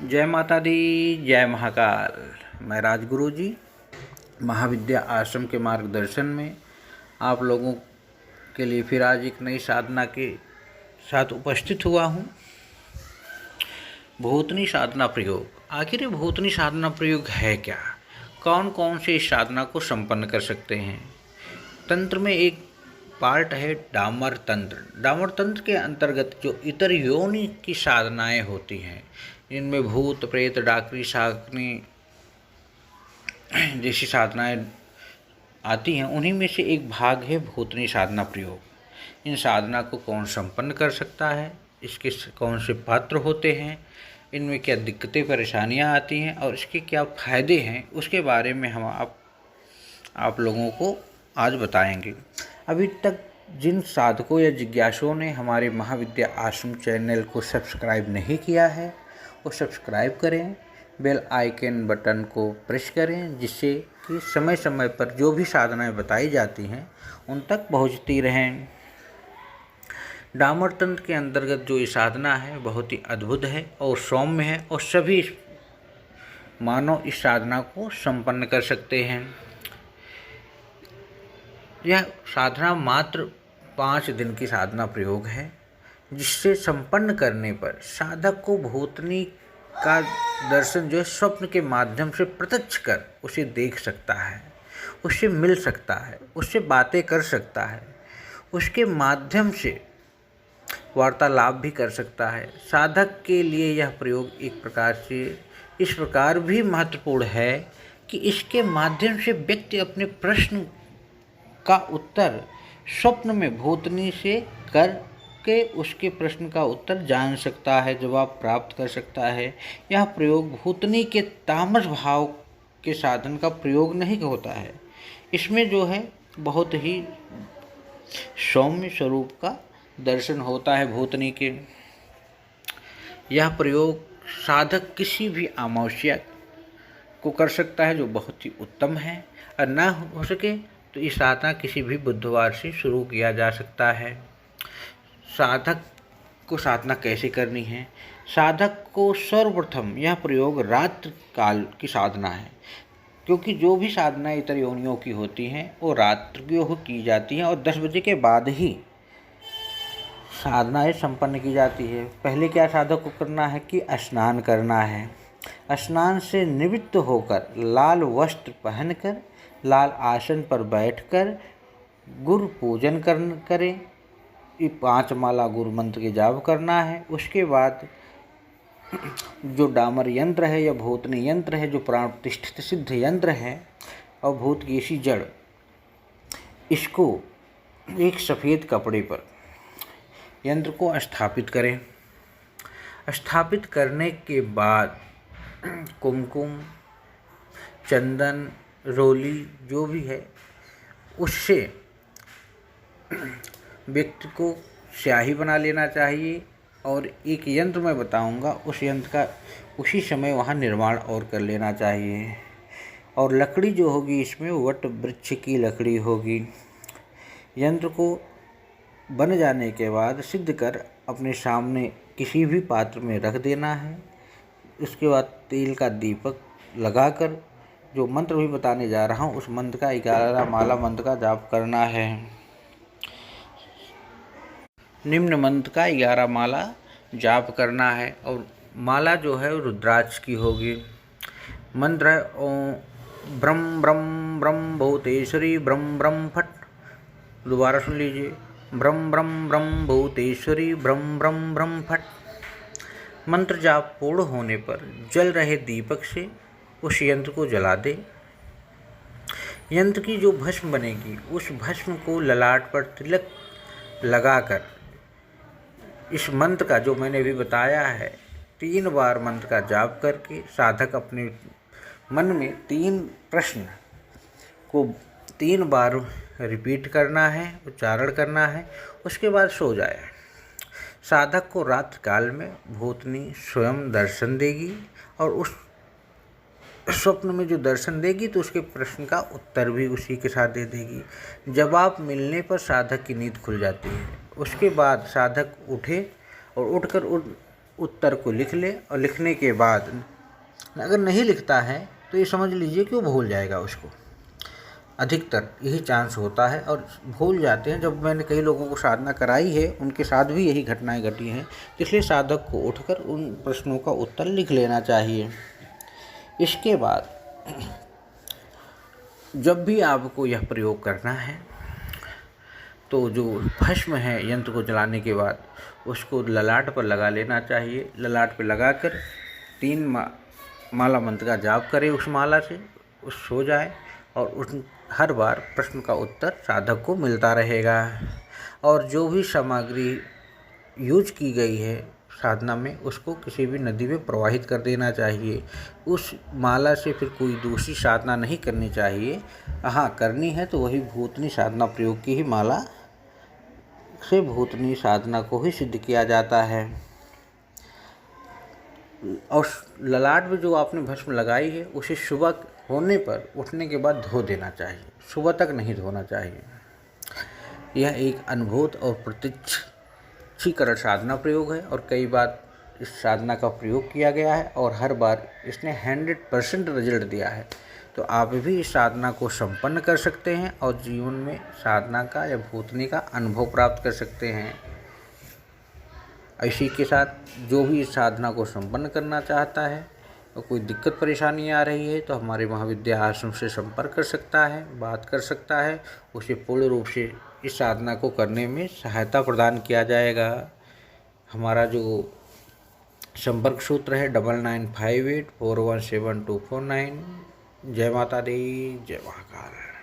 जय माता दी, जय महाकाल। मैं राजगुरु जी महाविद्या आश्रम के मार्गदर्शन में आप लोगों के लिए फिर आज एक नई साधना के साथ उपस्थित हुआ हूँ। भूतनी साधना प्रयोग। आखिर ये भूतनी साधना प्रयोग है क्या? कौन कौन से इस साधना को संपन्न कर सकते हैं? तंत्र में एक पार्ट है डामर तंत्र। डामर तंत्र के अंतर्गत जो इतर योनि की साधनाएं होती हैं, इनमें भूत प्रेत डाकनी शाकनी जैसी साधनाएं आती हैं, उन्हीं में से एक भाग है भूतनी साधना प्रयोग। इन साधना को कौन संपन्न कर सकता है, इसके कौन से पात्र होते हैं, इनमें क्या दिक्कतें परेशानियां आती हैं और इसके क्या फ़ायदे हैं, उसके बारे में हम आप लोगों को आज बताएंगे। अभी तक जिन साधकों या जिज्ञासुओं ने हमारे महाविद्या आश्रम चैनल को सब्सक्राइब नहीं किया है, वो सब्सक्राइब करें, बेल आइकन बटन को प्रेस करें, जिससे कि समय समय पर जो भी साधनाएं बताई जाती हैं उन तक पहुंचती रहें। डामर तंत्र के अंतर्गत जो ये साधना है बहुत ही अद्भुत है और सौम्य है और सभी मानव इस साधना को संपन्न कर सकते हैं। यह साधना मात्र 5 दिन की साधना प्रयोग है, जिससे संपन्न करने पर साधक को भूतनी का दर्शन जो है स्वप्न के माध्यम से प्रत्यक्ष कर उसे देख सकता है, उससे मिल सकता है, उससे बातें कर सकता है, उसके माध्यम से वार्तालाप भी कर सकता है। साधक के लिए यह प्रयोग एक प्रकार से इस प्रकार भी महत्वपूर्ण है कि इसके माध्यम से व्यक्ति अपने प्रश्न का उत्तर स्वप्न में भूतनी से करके उसके प्रश्न का उत्तर जान सकता है, जवाब प्राप्त कर सकता है। यह प्रयोग भूतनी के तामस भाव के साधन का प्रयोग नहीं होता है। इसमें जो है बहुत ही सौम्य स्वरूप का दर्शन होता है भूतनी के। यह प्रयोग साधक किसी भी अमावस्या को कर सकता है, जो बहुत ही उत्तम है, और न हो सके तो इस साधना किसी भी बुधवार से शुरू किया जा सकता है। साधक को साधना कैसे करनी है? साधक को सर्वप्रथम यह प्रयोग रात्रि काल की साधना है, क्योंकि जो भी साधनाएं इतर योनियों की होती हैं वो रात्रियों को की जाती हैं और 10 बजे के बाद ही साधनाएं संपन्न की जाती है। पहले क्या साधक को करना है कि स्नान करना है। स्नान से निवृत्त होकर लाल वस्त्र पहनकर लाल आसन पर बैठकर गुरु पूजन करें। 5 माला गुरु मंत्र के जाप करना है। उसके बाद जो डामर यंत्र है या भूतनी यंत्र है, जो प्राण प्रतिष्ठित सिद्ध यंत्र है और भूत की ऐसी जड़, इसको एक सफ़ेद कपड़े पर यंत्र को स्थापित करें। स्थापित करने के बाद कुमकुम, चंदन, रोली जो भी है, उससे व्यक्ति को स्याही बना लेना चाहिए और एक यंत्र मैं बताऊंगा, उस यंत्र का उसी समय वहाँ निर्माण और कर लेना चाहिए। और लकड़ी जो होगी इसमें वट वृक्ष की लकड़ी होगी। यंत्र को बन जाने के बाद सिद्ध कर अपने सामने किसी भी पात्र में रख देना है। उसके बाद तेल का दीपक लगाकर जो मंत्र भी बताने जा रहा हूँ, उस मंत्र का 11 माला मंत्र का जाप करना है। निम्न मंत्र का 11 माला जाप करना है और माला जो है रुद्राक्ष की होगी। मंत्र है ओम ब्रह्म ब्रह्म ब्रह्म भूतेश्वरी ब्रह्म ब्रह्म फट। दोबारा सुन लीजिए, ब्रह्म ब्रह्म ब्रह्म भूतेश्वरी ब्रह्म ब्रह्म ब्रह्म फट। मंत्र जाप पूर्ण होने पर जल रहे दीपक से उस यंत्र को जला दे। यंत्र की जो भस्म बनेगी, उस भस्म को ललाट पर तिलक लगाकर इस मंत्र का जो मैंने अभी बताया है 3 बार मंत्र का जाप करके साधक अपने मन में 3 प्रश्न को 3 बार रिपीट करना है, उच्चारण करना है। उसके बाद सो जाए। साधक को रात्रि काल में भूतनी स्वयं दर्शन देगी और उस स्वप्न में जो दर्शन देगी तो उसके प्रश्न का उत्तर भी उसी के साथ दे देगी। जवाब मिलने पर साधक की नींद खुल जाती है। उसके बाद साधक उठे और उठकर उत्तर को लिख ले और लिखने के बाद अगर नहीं लिखता है तो ये समझ लीजिए कि वो भूल जाएगा उसको। अधिकतर यही चांस होता है और भूल जाते हैं। जब मैंने कई लोगों को साधना कराई है उनके साथ भी यही घटनाएं घटी हैं। इसलिए साधक को उठकर उन प्रश्नों का उत्तर लिख लेना चाहिए। इसके बाद जब भी आपको यह प्रयोग करना है तो जो भस्म है यंत्र को जलाने के बाद उसको ललाट पर लगा लेना चाहिए। ललाट पर लगाकर 3 माला मंत्र का जाप करें, उस माला से उस सो जाए और उस हर बार प्रश्न का उत्तर साधक को मिलता रहेगा। और जो भी सामग्री यूज की गई है साधना में उसको किसी भी नदी में प्रवाहित कर देना चाहिए। उस माला से फिर कोई दूसरी साधना नहीं करनी चाहिए। हाँ, करनी है तो वही भूतनी साधना प्रयोग की ही माला से भूतनी साधना को ही सिद्ध किया जाता है। और ललाट में जो आपने भस्म लगाई है उसे सुबह होने पर उठने के बाद धो देना चाहिए, सुबह तक नहीं धोना चाहिए। यह एक अनुभूत और प्रत्यक्षीकरण साधना प्रयोग है और कई बार इस साधना का प्रयोग किया गया है और हर बार इसने 100% रिजल्ट दिया है। तो आप भी इस साधना को संपन्न कर सकते हैं और जीवन में साधना का या भूतनी का अनुभव प्राप्त कर सकते हैं। इसी के साथ जो भी इस साधना को संपन्न करना चाहता है और कोई दिक्कत परेशानी आ रही है तो हमारे महाविद्या आश्रम से संपर्क कर सकता है, बात कर सकता है। उसे पूर्ण रूप से इस साधना को करने में सहायता प्रदान किया जाएगा। हमारा जो संपर्क सूत्र है 9958417249। जय माता दी, जय महाकाल।